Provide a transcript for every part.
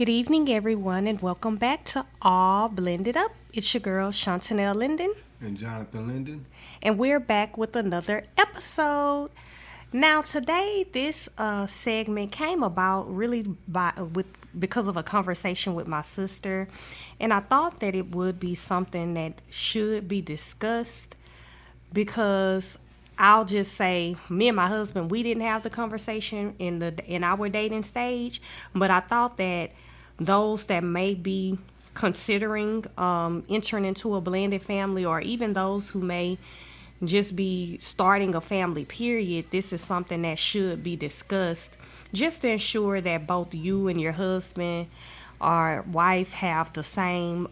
Good evening, everyone, and welcome back to All Blended Up. It's your girl, Shantanell Linden, And Jonathan Linden. and we're back with another episode. Now, today, this segment came about really because of a conversation with my sister, and I thought that it would be something that should be discussed because I'll just say me and my husband, we didn't have the conversation in our dating stage, but I thought that those that may be considering entering into a blended family, or even those who may just be starting a family period, this is something that should be discussed just to ensure that both you and your husband or wife have the same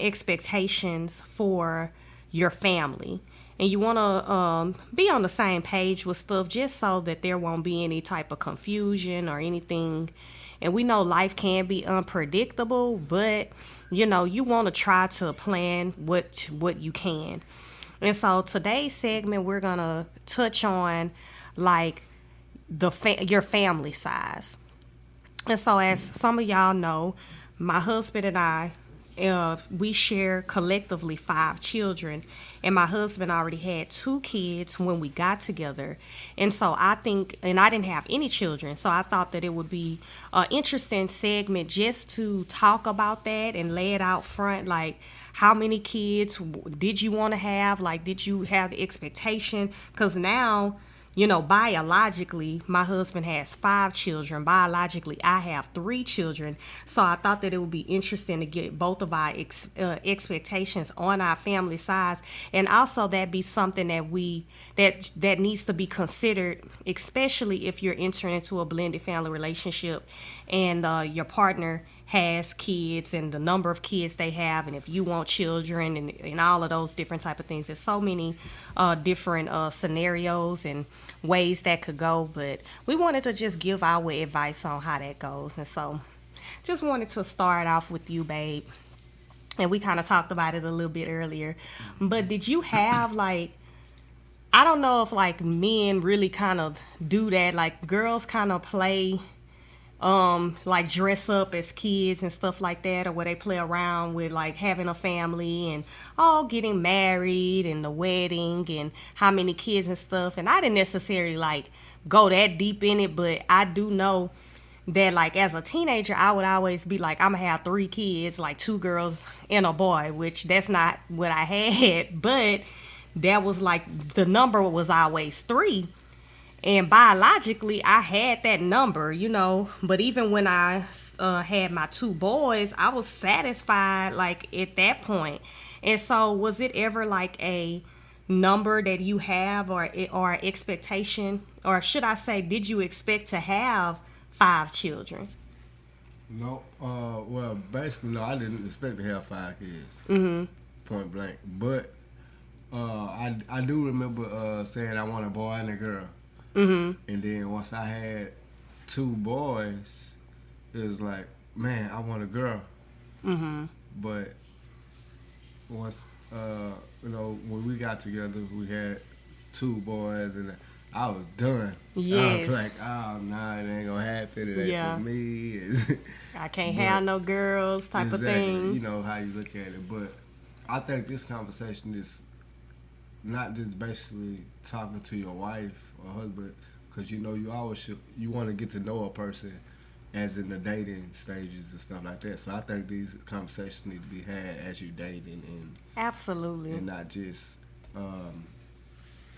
expectations for your family. And you want to be on the same page with stuff just so that there won't be any type of confusion or anything. And we know life can be unpredictable, but you want to try to plan what you can. And so today's segment, we're going to touch on like your family size. And so as some of y'all know, my husband and I, we share collectively 5 children, and my husband already had 2 kids when we got together. And so I didn't have any children, so I thought that it would be an interesting segment just to talk about that and lay it out front, like how many kids did you want to have? Like, did you have the expectation? Because now, biologically, my husband has 5 children. Biologically, I have 3 children. So I thought that it would be interesting to get both of our expectations on our family size, and also that be something that needs to be considered, especially if you're entering into a blended family relationship and your partner has kids and the number of kids they have, and if you want children and all of those different type of things. There's so many different scenarios and ways that could go, but we wanted to just give our advice on how that goes. And so just wanted to start off with you, babe, and we kind of talked about it a little bit earlier, but did you have I don't know if men really kind of do that, like girls kind of play like dress up as kids and stuff like that, or where they play around with like having a family and getting married and the wedding and how many kids and stuff. And I didn't necessarily go that deep in it, but I do know that as a teenager, I would always be like, I'm gonna have 3 kids, like 2 girls and a boy, which that's not what I had, but that was the number was always 3. And biologically, I had that number, but even when I had my 2 boys, I was satisfied, at that point. And so was it ever a number that you have or expectation, or should I say, did you expect to have 5 children? No, well, basically, no, I didn't expect to have 5 kids, point blank. But I do remember saying I want a boy and a girl. And then once I had 2 boys, it was like, man, I want a girl. But once, when we got together, we had 2 boys, and I was done. Yes. I was like, oh, nah, it ain't gonna happen. It ain't for me. I can't have no girls type of thing. You know how you look at it. But I think this conversation is not just basically talking to your wife or husband, because you always you want to get to know a person as in the dating stages and stuff like that. So I think these conversations need to be had as you're dating, and absolutely, and not just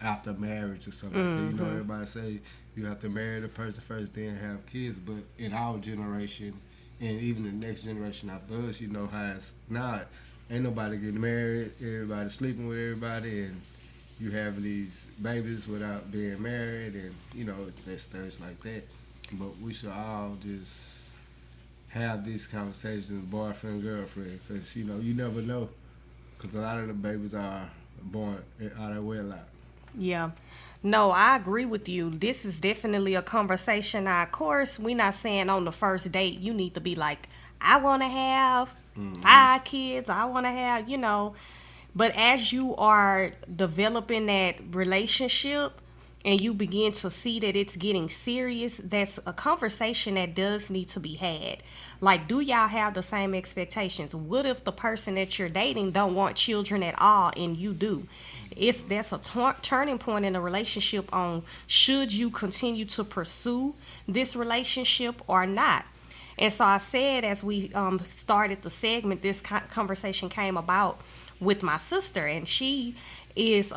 after marriage or something like that. Everybody say you have to marry the person first, then have kids, but in our generation and even the next generation after us, how it's now. Ain't nobody getting married, everybody sleeping with everybody, and you have these babies without being married, and it's things like that. But we should all just have these conversations, boyfriend, girlfriend, because you never know, because a lot of the babies are born out of wedlock. Yeah. No, I agree with you. This is definitely a conversation. Now, of course, we're not saying on the first date you need to be like, I want to have 5 kids, I want to have, But as you are developing that relationship, and you begin to see that it's getting serious, that's a conversation that does need to be had. Like, do y'all have the same expectations? What if the person that you're dating don't want children at all and you do? That's a turning point in a relationship on should you continue to pursue this relationship or not. And so I said, as we started the segment, this conversation came about with my sister, and she is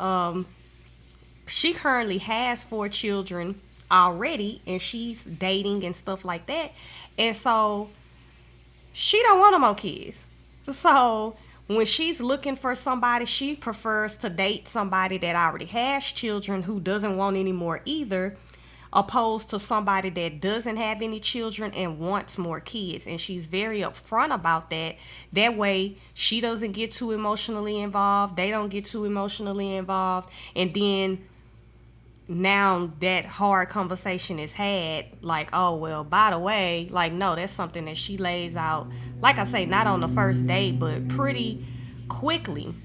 she currently has 4 children already, and she's dating and stuff like that. And so she don't want no more kids. So when she's looking for somebody, she prefers to date somebody that already has children who doesn't want any more either, opposed to somebody that doesn't have any children and wants more kids. And she's very upfront about that. That way she doesn't get too emotionally involved. They don't get too emotionally involved. And then now that hard conversation is had, like, oh, well, by the way, like, no, that's something that she lays out, like I say, not on the first date, but pretty quickly.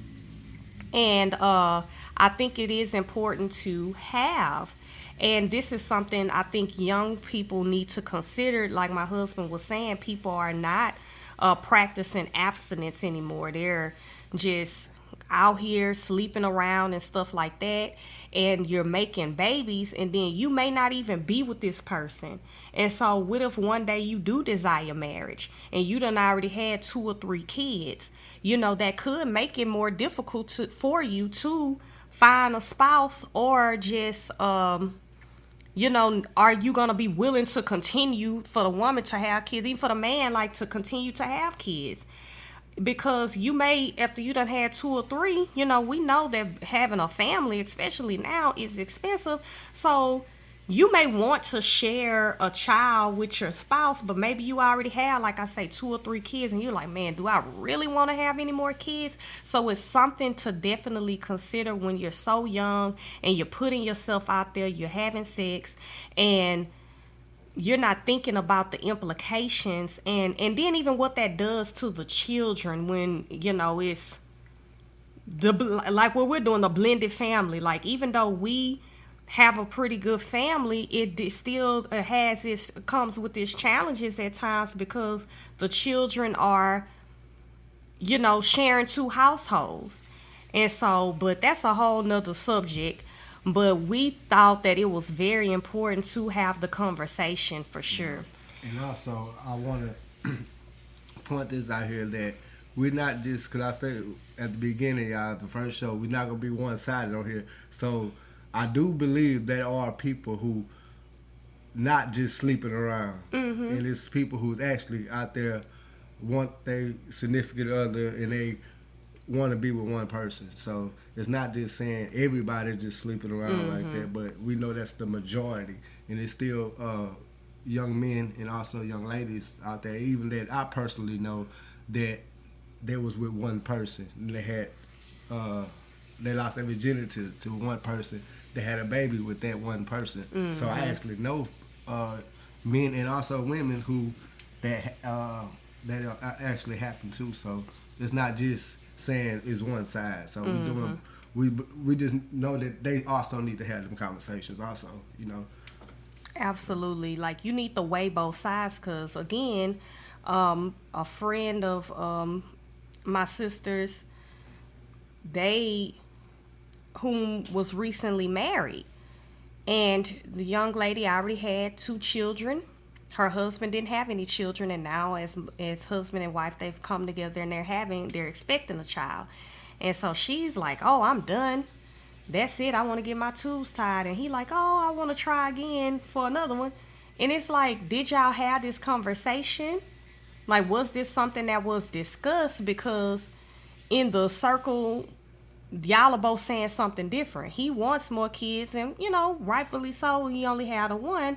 And I think it is important to have. And this is something I think young people need to consider. Like my husband was saying, people are not practicing abstinence anymore. They're just out here sleeping around and stuff like that. And you're making babies, and then you may not even be with this person. And so what if one day you do desire marriage and you done already had 2 or 3 kids? You know, that could make it more difficult for you to find a spouse, or just you know, are you going to be willing to continue for the woman to have kids, even for the man, like, to continue to have kids? Because you may, after you done had 2 or 3, you know, we know that having a family, especially now, is expensive. So you may want to share a child with your spouse, but maybe you already have, like I say, 2 or 3 kids, and you're like, man, do I really want to have any more kids? So it's something to definitely consider when you're so young and you're putting yourself out there, you're having sex, and you're not thinking about the implications, and then even what that does to the children when, you know, it's like what we're doing, the blended family. Like, even though we have a pretty good family, it still comes with its challenges at times, because the children are, you know, sharing 2 households. And so, but that's a whole nother subject. But we thought that it was very important to have the conversation, for sure. And also, I want to point this out here, that we're not just, because I said at the beginning, y'all, the first show, we're not going to be one-sided on here. So I do believe there are people who not just sleeping around. Mm-hmm. And it's people who's actually out there want their significant other, and they want to be with one person. So it's not just saying everybody just sleeping around like that, but we know that's the majority. And it's still young men and also young ladies out there, even that I personally know, that they was with one person, and they had they lost their virginity to one person. They had a baby with that one person. Mm-hmm. So I actually know men and also women who that actually happened to. So it's not just saying it's one side. So we just know that they also need to have them conversations also, you know. Absolutely. Like, you need to weigh both sides, because again, a friend of my sister's, whom was recently married, and the young lady already had 2 children. Her husband didn't have any children, and now as husband and wife, they've come together and they're expecting a child. And so she's like, oh, I'm done. That's it. I want to get my tubes tied. And he like, oh, I want to try again for another one. And it's like, did y'all have this conversation? Like, was this something that was discussed? Because in the circle, y'all are both saying something different. He wants more kids, and, you know, rightfully so. He only had a one.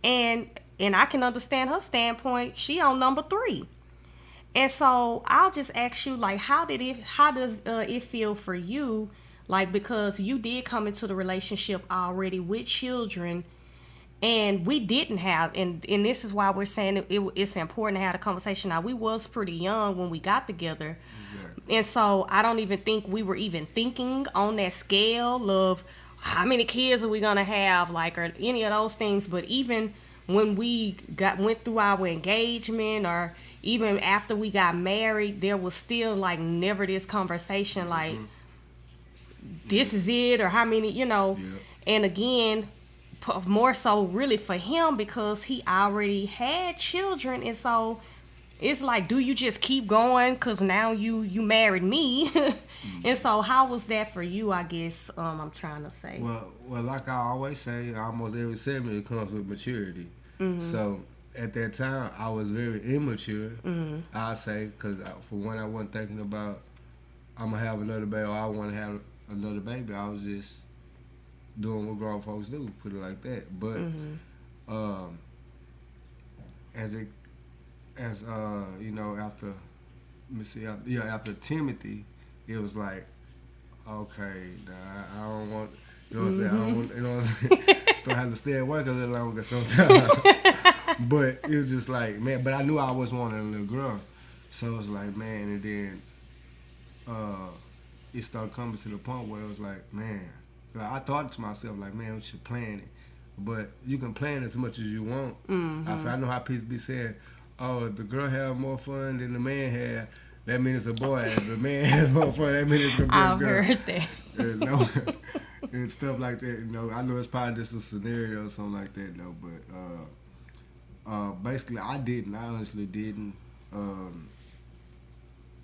And I can understand her standpoint. She on number 3. And so I'll just ask you, like, how does it feel for you? Like, because you did come into the relationship already with children, and we didn't have, and this is why we're saying it's important to have a conversation. Now, we was pretty young when we got together. Exactly. And so I don't even think we were even thinking on that scale of, how many kids are we gonna have, like, or any of those things. But even when we went through our engagement, or even after we got married, there was still like never this conversation like this is it, or how many, And again, more so really for him, because he already had children, and so it's like, do you just keep going because now you married me? And so how was that for you, I guess, I'm trying to say. Well, like I always say, almost every segment, it comes with maturity. So at that time, I was very immature, I say, because for one, I wasn't thinking about I'm going to have another baby, or I want to have another baby. I was just doing what grown folks do, put it like that. But after Timothy, it was like, okay, I don't want, you know what I'm saying? I don't want, you know what I'm saying? Still have to stay at work a little longer sometimes. But it was just like, man, but I knew I always wanted a little girl. So it was like, man, and then it started coming to the point where it was like, man, I thought to myself, like, man, we should plan it. But you can plan as much as you want. I know how people be saying, oh, if the girl have more fun than the man had, that means it's a boy. If the man has more fun, that means it's going to be a girl. I've heard that. And stuff like that. I know it's probably just a scenario or something like that, though. But basically, I honestly didn't.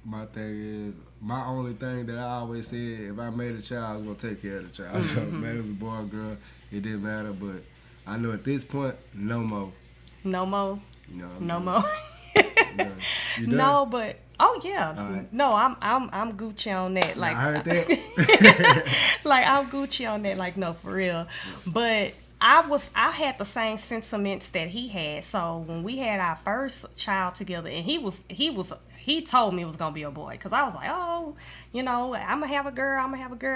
My thing is, my only thing that I always said, if I made a child, I was going to take care of the child. So, man, it was a boy or girl, it didn't matter. But I know at this point, no more. No more? No more. You done? No, but, oh, yeah. Right. No, I'm Gucci on that. Like, I heard that. like, I'm Gucci on that. Like, no, for real. But I had the same sentiments that he had. So when we had our first child together, and he told me it was gonna be a boy, because I was like, oh, I'm gonna have a girl,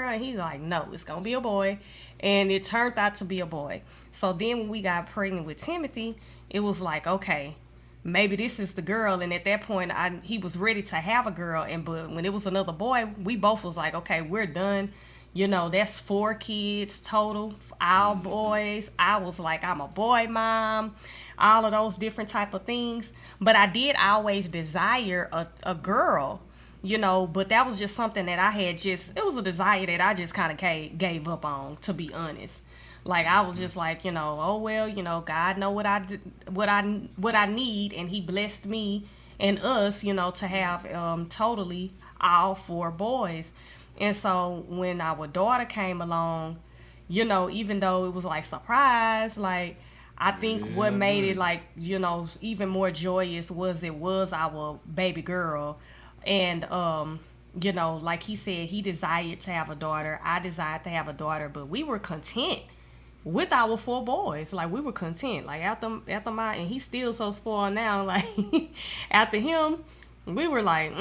and he's like, no, it's gonna be a boy, and it turned out to be a boy. So then when we got pregnant with Timothy, it was like, okay, maybe this is the girl. And at that point, he was ready to have a girl, but when it was another boy, we both was like, okay, we're done. That's 4 kids total, our boys. I was like, I'm a boy mom, all of those different type of things. But I did always desire a girl, but that was just something that I had it was a desire that I just kind of gave up on, to be honest. Like, I was just like, oh, well, God know what I need, and he blessed me and us, to have totally all 4 boys. And so when our daughter came along, even though it was like surprise, like, I think what made it like, even more joyous was our baby girl. And, like he said, he desired to have a daughter. I desired to have a daughter, but we were content with our 4 boys. Like, we were content. Like, after and he's still so spoiled now. Like, after him, we were like,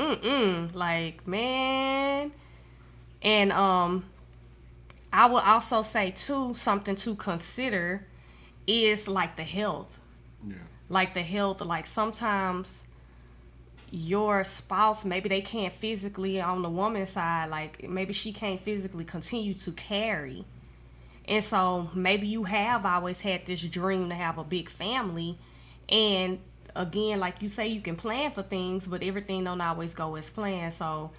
like, man. And I would also say, too, something to consider is, like, the health. Yeah. Like, the health. Like, sometimes your spouse, maybe they can't physically, on the woman's side, like, maybe she can't physically continue to carry. And so maybe you have always had this dream to have a big family. And, again, like you say, you can plan for things, but everything don't always go as planned. So,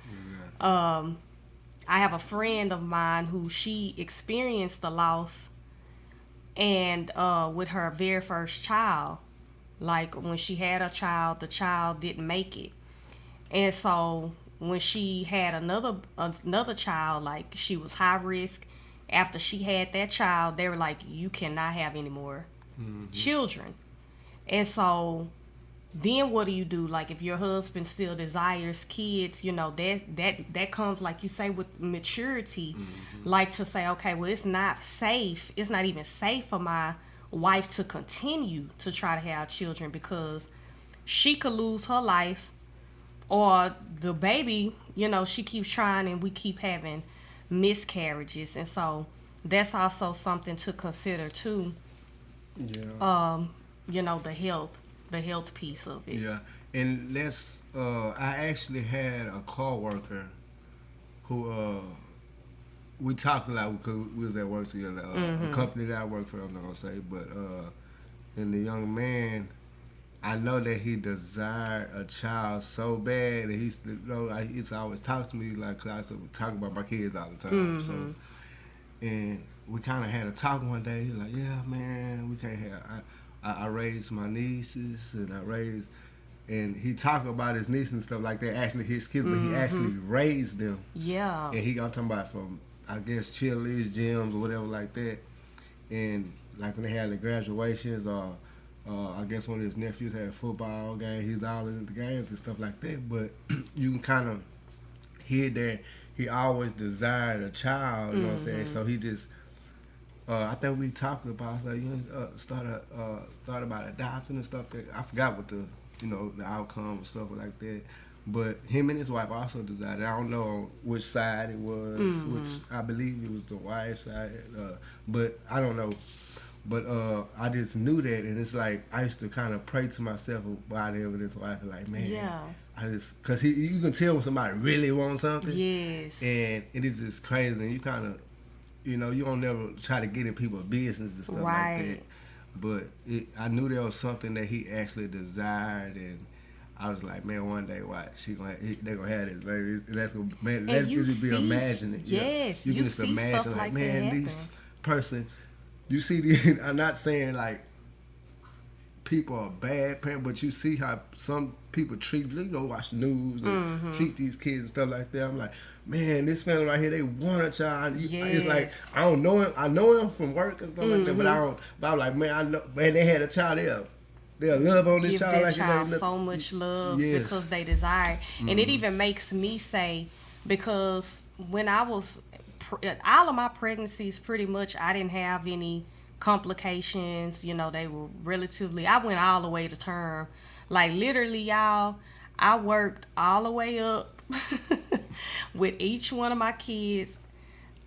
I have a friend of mine who she experienced the loss, and with her very first child, like, when she had a child, the child didn't make it. And so when she had another child, like, she was high risk. After she had that child, they were like, you cannot have any more children. And so then what do you do? Like, if your husband still desires kids, that comes, like you say, with maturity. Like, to say, okay, well, it's not safe. It's not even safe for my wife to continue to try to have children, because she could lose her life, or the baby, she keeps trying and we keep having miscarriages. And so that's also something to consider, too. Yeah. The health piece of it. Yeah, and I actually had a coworker who we talked a lot because we was at work together. The company that I work for, I'm not gonna say, but and the young man, I know that he desired a child so bad that he used to always talk to me like, cause I used to talk about my kids all the time. So, and we kind of had a talk one day. He was like, yeah, man, we can't have. I raised my nieces and he talked about his nieces and stuff like that. Actually, his kids, but he actually raised them. Yeah. And I'm talking about from, I guess, cheerleaders, gyms, or whatever like that. And like when they had the graduations or I guess one of his nephews had a football game. He was all in the games and stuff like that. But you can kind of hear that he always desired a child, you know what I'm saying? So he just, I think we talked about, like, thought about adopting and stuff. I forgot what the outcome and stuff like that. But him and his wife also desired it. I don't know which side it was, which I believe it was the wife's side, but I don't know. But I just knew that, and it's like I used to kind of pray to myself about him and his wife, and like, man, because you can tell when somebody really wants something, yes, and it is just crazy, and you kind of, you don't never try to get in people's business and stuff like that. But I knew there was something that he actually desired, and I was like, man, one day, watch, they're gonna have this, baby. And that's gonna, man, that just be imagining. Yes, you can just imagine, like, man, this person. You see, I'm not saying like people are bad parents, but you see how some people treat, watch the news and treat these kids and stuff like that. I'm like, man, this family right here, they want a child. Yes. It's like, I don't know him. I know him from work and stuff like that, but I'm like, man, I know, man, they had a child, they'll love on this give child. Give like that child so much love because they desire. And it even makes me say, because when I was, all of my pregnancies, pretty much, I didn't have any complications. They were relatively, I went all the way to term. Like, literally, y'all, I worked all the way up with each one of my kids.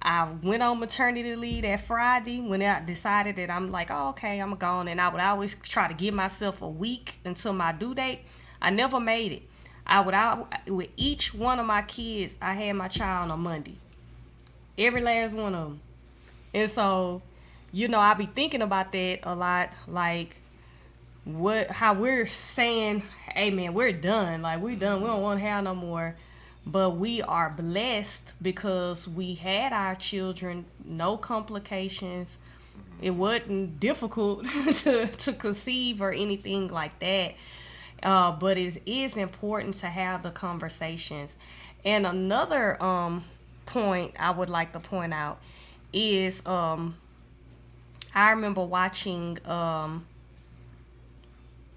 I went on maternity leave that Friday when I decided that I'm like, oh, okay, I'm gone. And I would always try to give myself a week until my due date. I never made it. With each one of my kids, I had my child on Monday. Every last one of them. And so, I be thinking about that a lot, like how we're saying, hey man, we're done. Like, we done. We don't want to have no more. But we are blessed because we had our children, no complications. It wasn't difficult to conceive or anything like that. But it is important to have the conversations. And another point I would like to point out is I remember watching and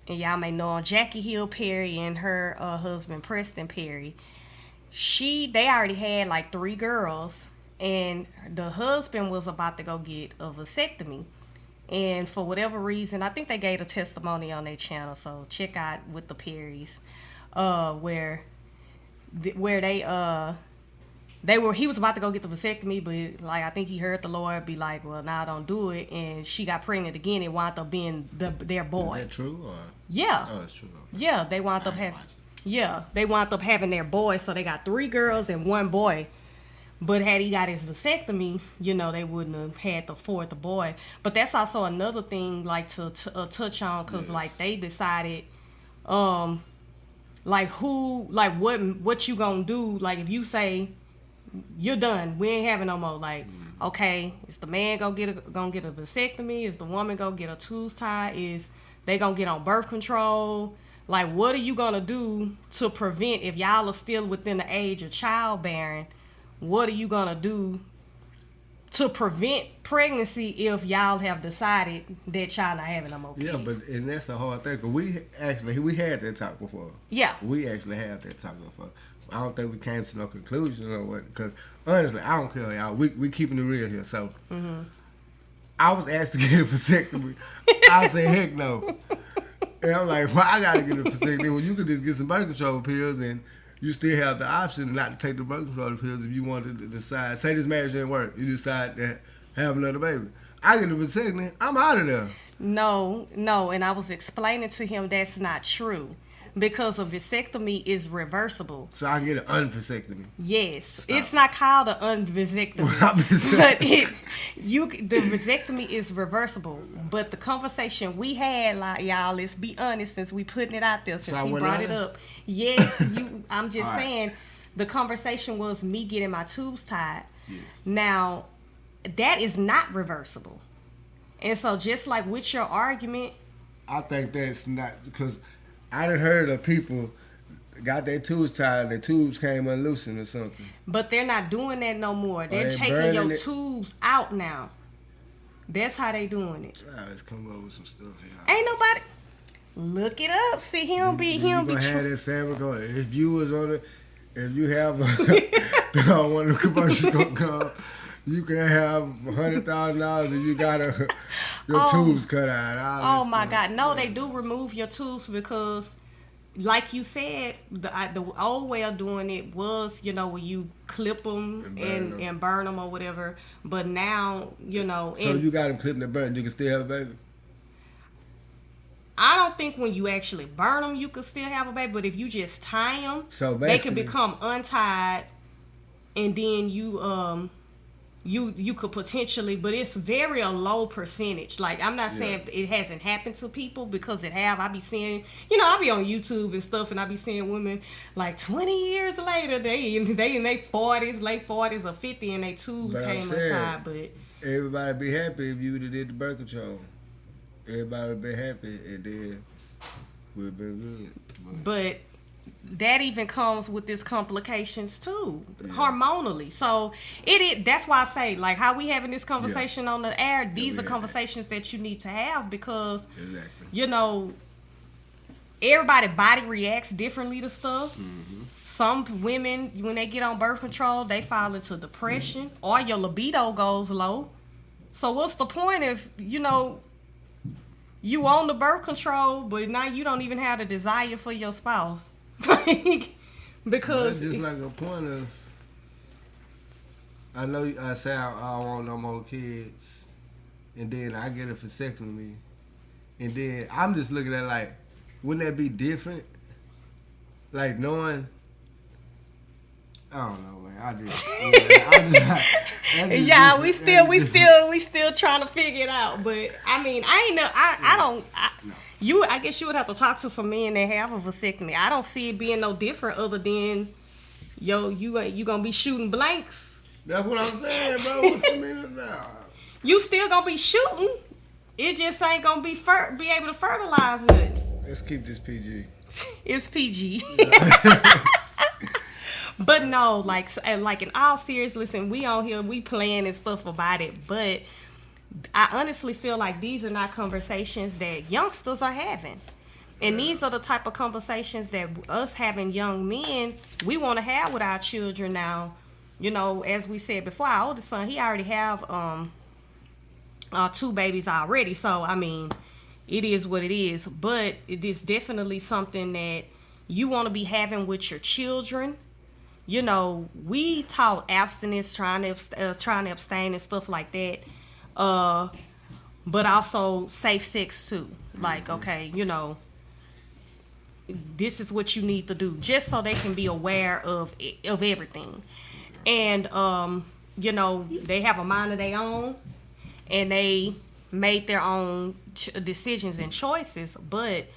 y'all may know Jackie Hill Perry and her husband Preston Perry. They already had like 3 girls, and the husband was about to go get a vasectomy. And for whatever reason, I think they gave a testimony on their channel, so check out with the Perrys, where he was about to go get the vasectomy, but like I think he heard the Lord be like, well, nah, don't do it, and she got pregnant again. It wound up being their boy. Is that true? Or? Yeah. Oh, it's true. Okay. Yeah, they wound up having their boy, so they got 3 girls and 1 boy. But had he got his vasectomy, they wouldn't have had the 4th boy. But that's also another thing, like, to touch on, because, like, they decided, like, what you gonna do, like, if you say, you're done, we ain't having no more, like, okay, is the man gonna get a vasectomy? Is the woman gonna get a tubes tied? Is they gonna get on birth control? Like, what are you gonna do to prevent, if y'all are still within the age of childbearing, what are you gonna do to prevent pregnancy if y'all have decided that y'all not having no more kids? Yeah, and that's a hard thing, because we had that talk before. Yeah. We actually had that talk before. I don't think we came to no conclusion or what, because honestly, I don't care, y'all. We keeping it real here, so. I was asked to get a vasectomy. I said, heck no. And I'm like, why I gotta get a vasectomy when you could just get some birth control pills and you still have the option not to take the birth control pills if you wanted to decide. Say this marriage didn't work, you decide to have another baby. I get a vasectomy, I'm out of there. No, and I was explaining to him that's not true. because a vasectomy is reversible. So I can get an unvasectomy. Yes, Stop. it's not called an unvasectomy, but the vasectomy is reversible. But the conversation we had, like, y'all, let's be honest, since we putting it out there, since he brought it up. Yes, I'm just saying, the conversation was me getting my tubes tied. Yes. Now, that is not reversible, and so just like with your argument, I think that's not, because I done heard of people got their tubes tied and their tubes came unloosened or something. But they're not doing that no more. They're taking your tubes out now. That's how they doing it. Let's come up with some stuff here. Ain't nobody look it up. See, he don't be have that sample going. If you was on it, if you have one of the commercials gonna come, you can have $100,000 if you got your tubes cut out. Oh my God! No, they do remove your tubes because, like you said, the old way of doing it was, when you clip them and burn them or whatever. But now, So you got them clipped and burned, you can still have a baby? I don't think when you actually burn them, you could still have a baby. But if you just tie them, they can become untied, and then you could potentially, but it's very a low percentage. Like, I'm not saying it hasn't happened to people, because it have. I be seeing, I be on YouTube and stuff, and I be seeing women like 20 years later, they in their 40s, late 40s or 50, and they tubes came untied. But everybody be happy if you would have did the birth control. Everybody would be happy, and then we'd have been good. But that even comes with its complications too, hormonally. So that's why I say, like, how we having this conversation on the air, these are conversations that you need to have, because everybody body reacts differently to stuff. Mm-hmm. Some women, when they get on birth control, they fall into depression, or your libido goes low. So what's the point if you on the birth control, but now you don't even have the desire for your spouse? Because it's just like a point of, I know I say I don't want no more kids, and then I get a vasectomy, and then I'm just looking at, like, wouldn't that be different? Like, knowing, I don't know, man. We still trying to figure it out. But I mean, I guess you would have to talk to some men that have a vasectomy. I don't see it being no different, other than you gonna be shooting blanks. That's what I'm saying, bro. What's the meaning now? You still gonna be shooting. It just ain't gonna be able to fertilize nothing. Let's keep this PG. It's PG. But no, like in all seriousness, and we on here, we playing and stuff about it, but I honestly feel like these are not conversations that youngsters are having. And these are the type of conversations that us having young men, we want to have with our children now. As we said before, our oldest son, he already have 2 babies already. So, I mean, it is what it is. But it is definitely something that you want to be having with your children. We taught abstinence, trying to abstain and stuff like that. But also safe sex too. Like, okay, this is what you need to do, just so they can be aware of everything. And they have a mind of their own, and they made their own decisions and choices. But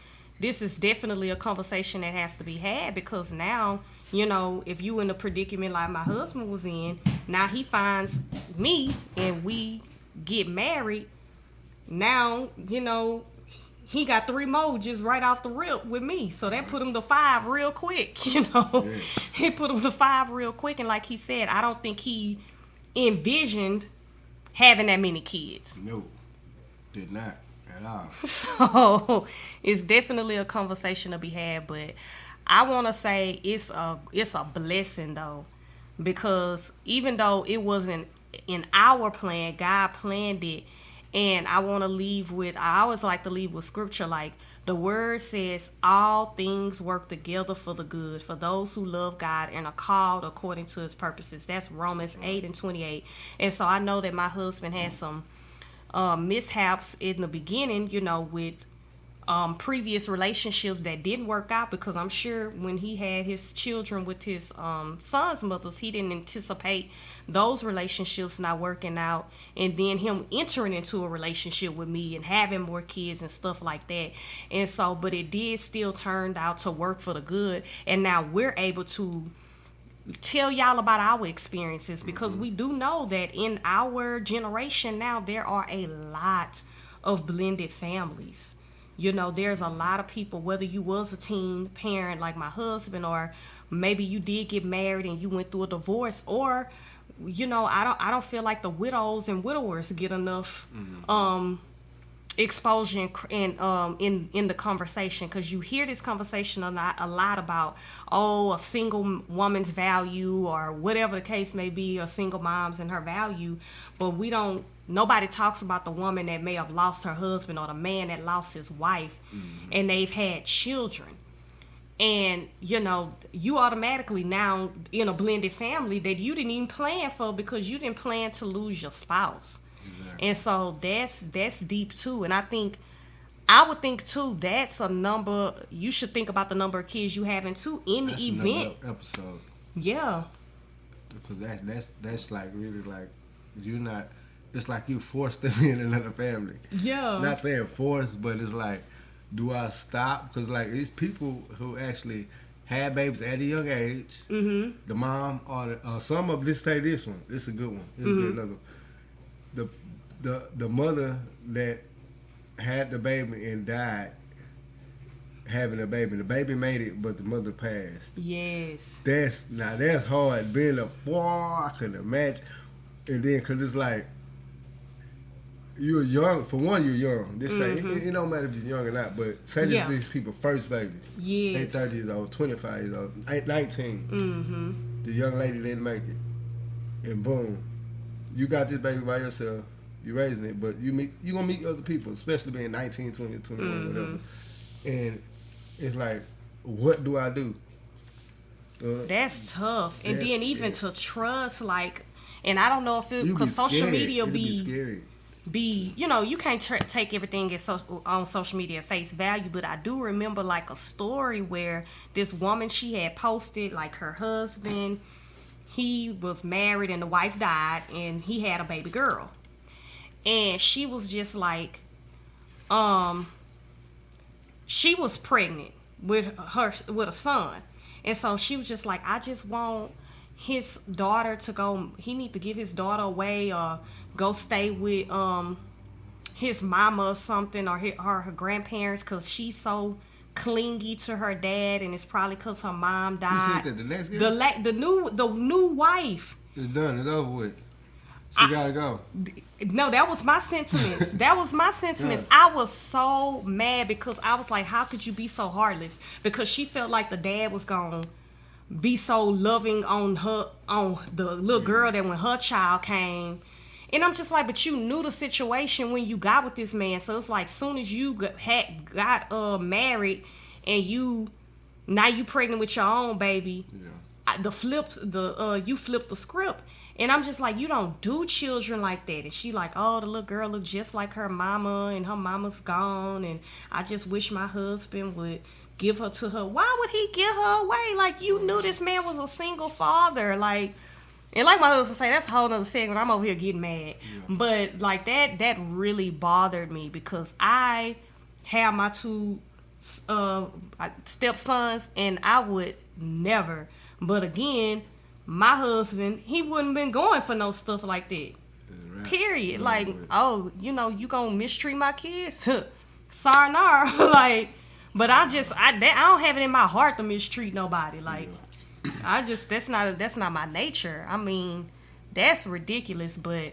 this is definitely a conversation that has to be had, because now, if you in a predicament like my husband was in, now he finds me and we get married. Now, he got 3 more just right off the rip with me. So that put him to 5 real quick, Yes. He put him to 5 real quick. And like he said, I don't think he envisioned having that many kids. No, did not at all. So it's definitely a conversation to be had, but I want to say it's a blessing though, because even though it wasn't in our plan, God planned it. And I want to I always like to leave with scripture, like the word says, all things work together for the good for those who love God and are called according to his purposes. That's Romans 8:28. And so I know that my husband had some mishaps in the beginning, with previous relationships that didn't work out, because I'm sure when he had his children with his son's mothers, he didn't anticipate those relationships not working out, and then him entering into a relationship with me and having more kids and stuff like that. And so, but it did still turn out to work for the good, and now we're able to tell y'all about our experiences, because we do know that in our generation now there are a lot of blended families. You know, there's a lot of people, whether you was a teen parent like my husband, or maybe you did get married and you went through a divorce, or, you know, I don't feel like the widows and widowers get enough exposure in the conversation, because you hear this conversation a lot about, a single woman's value, or whatever the case may be, or single moms and her value, but nobody talks about the woman that may have lost her husband, or the man that lost his wife, and they've had children. And, you know, you automatically now in a blended family that you didn't even plan for, because you didn't plan to lose your spouse. Exactly. And so that's deep too. And I would think too, that's a number, you should think about the number of kids you having too in the event. Episode. Yeah. Because that's like really like, you're not, it's like you forced them in another family. Yeah. Not saying forced, but it's like, do I stop? Because like these people who actually had babies at a young age, the mom or some of this, say this one, this is a good one. This will be another one. The mother that had the baby and died having a baby. The baby made it, but the mother passed. Yes. That's hard. Being a boy, I couldn't imagine. And then, because it's like, you're young. For one, you're young. This say it don't matter if you're young or not, but say this these people first baby. Yes. They 30 years old, 25 years old, 19. The young lady didn't make it, and boom, you got this baby by yourself. You're raising it, but you're gonna meet other people, especially being 19, 20, 21, whatever. And it's like, what do I do? That's tough. And then even to trust, like, and I don't know if it, because social media be scary. You know, you can't take everything on social media at face value, but I do remember like a story where this woman, she had posted like her husband, he was married and the wife died and he had a baby girl, and she was just like, she was pregnant with a son, and so she was just like, I just want his daughter to go, he need to give his daughter away, or go stay with his mama or something, or her grandparents, because she's so clingy to her dad, and it's probably because her mom died. You said that the next girl? The new wife. It's done. It's over with. She gotta go. No, that was my sentiments. Yeah. I was so mad, because I was like, how could you be so heartless? Because she felt like the dad was gonna be so loving on the little girl, that when her child came. And I'm just like, but you knew the situation when you got with this man. So it's like, soon as you got married, and you pregnant with your own baby, you flipped the script. And I'm just like, you don't do children like that. And she like, oh, the little girl look just like her mama, and her mama's gone, and I just wish my husband would give her to her. Why would he give her away? Like, you knew this man was a single father. Like, and like my husband say, that's a whole nother segment. I'm over here getting mad. Yeah. But like that really bothered me, because I have my two stepsons, and I would never. But again, my husband, he wouldn't been going for no stuff like that. Right. Period. Right. Like, oh, you know, you gonna mistreat my kids? Sayonara. Like, but I don't have it in my heart to mistreat nobody. Like, that's not my nature. I mean, that's ridiculous. But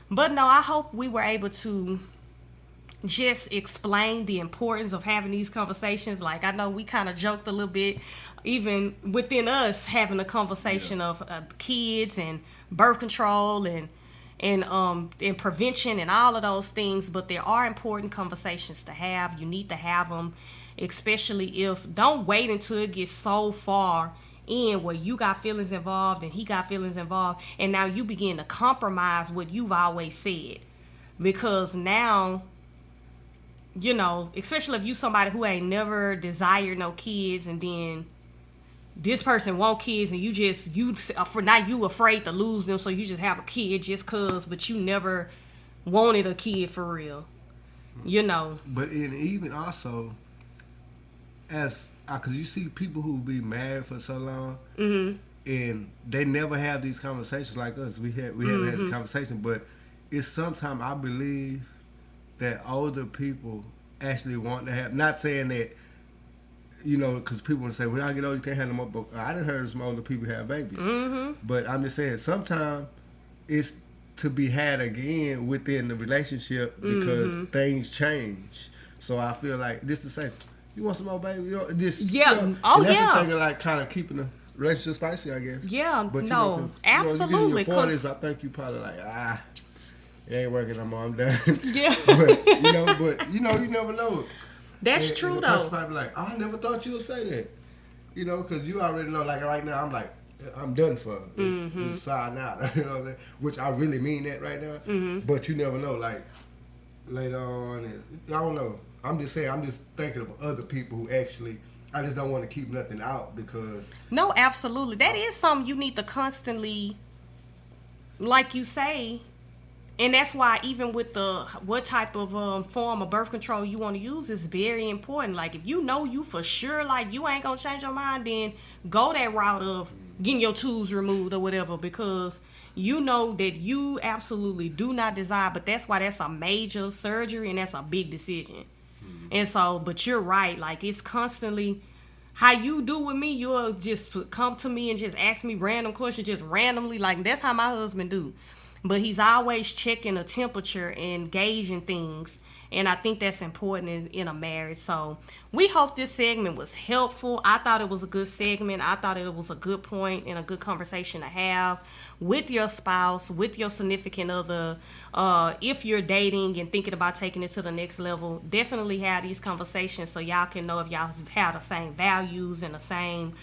no, I hope we were able to just explain the importance of having these conversations. Like, I know we kind of joked a little bit, even within us, having a conversation of kids and birth control and prevention and all of those things. But there are important conversations to have. You need to have them, especially don't wait until it gets so far in where you got feelings involved and he got feelings involved, and now you begin to compromise what you've always said, because now you know, especially if you somebody who ain't never desired no kids, and then this person want kids, and you for now you afraid to lose them, so you just have a kid just cause, but you never wanted a kid for real, you know. But even also, because you see people who be married for so long, and they never have these conversations like us. We haven't had the conversation, but it's sometimes I believe that older people actually want to have. Not saying that, you know, because people want to say when I get old you can't have no more. But I done heard some older people have babies. But I'm just saying sometimes it's to be had again within the relationship because things change. So I feel like this to say, you want some more baby? You know, this. Yeah. You know, Oh, that's yeah. the thing of like kind of keeping the relationship spicy, I guess. Yeah. But no. Absolutely. You get in your 40s, I think you probably like it ain't working no more. I'm done. Yeah. but you never know. That's true and the though. person probably like, I never thought you would say that. You know, because you already know. Like right now, I'm like, I'm done for. It's side out. You know what I'm saying? Which I really mean that right now. But you never know. Like later on, I don't know. I'm just saying. I'm just thinking of other people who actually. I just don't want to keep nothing out because. No, absolutely. That is something you need to constantly, like you say. And that's why even with what type of form of birth control you want to use is very important. Like if you know you for sure like you ain't gonna change your mind, then go that route of getting your tubes removed or whatever, because you know that you absolutely do not desire. But that's why that's a major surgery and that's a big decision. And so, but you're right. Like it's constantly how you do with me. You'll just come to me and just ask me random questions, just randomly. Like that's how my husband do. But he's always checking the temperature and gauging things. And I think that's important in a marriage. So we hope this segment was helpful. I thought it was a good segment. I thought it was a good point and a good conversation to have with your spouse, with your significant other. If you're dating and thinking about taking it to the next level, definitely have these conversations so y'all can know if y'all have the same values and the same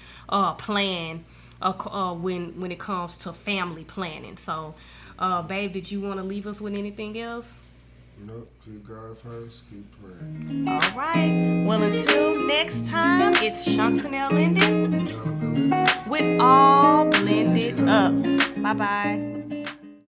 plan when it comes to family planning. So, babe, did you want to leave us with anything else? Nope. Keep God first. Keep praying. All right. Well, until next time, it's Shantanell ending with All Blended Up. Bye-bye.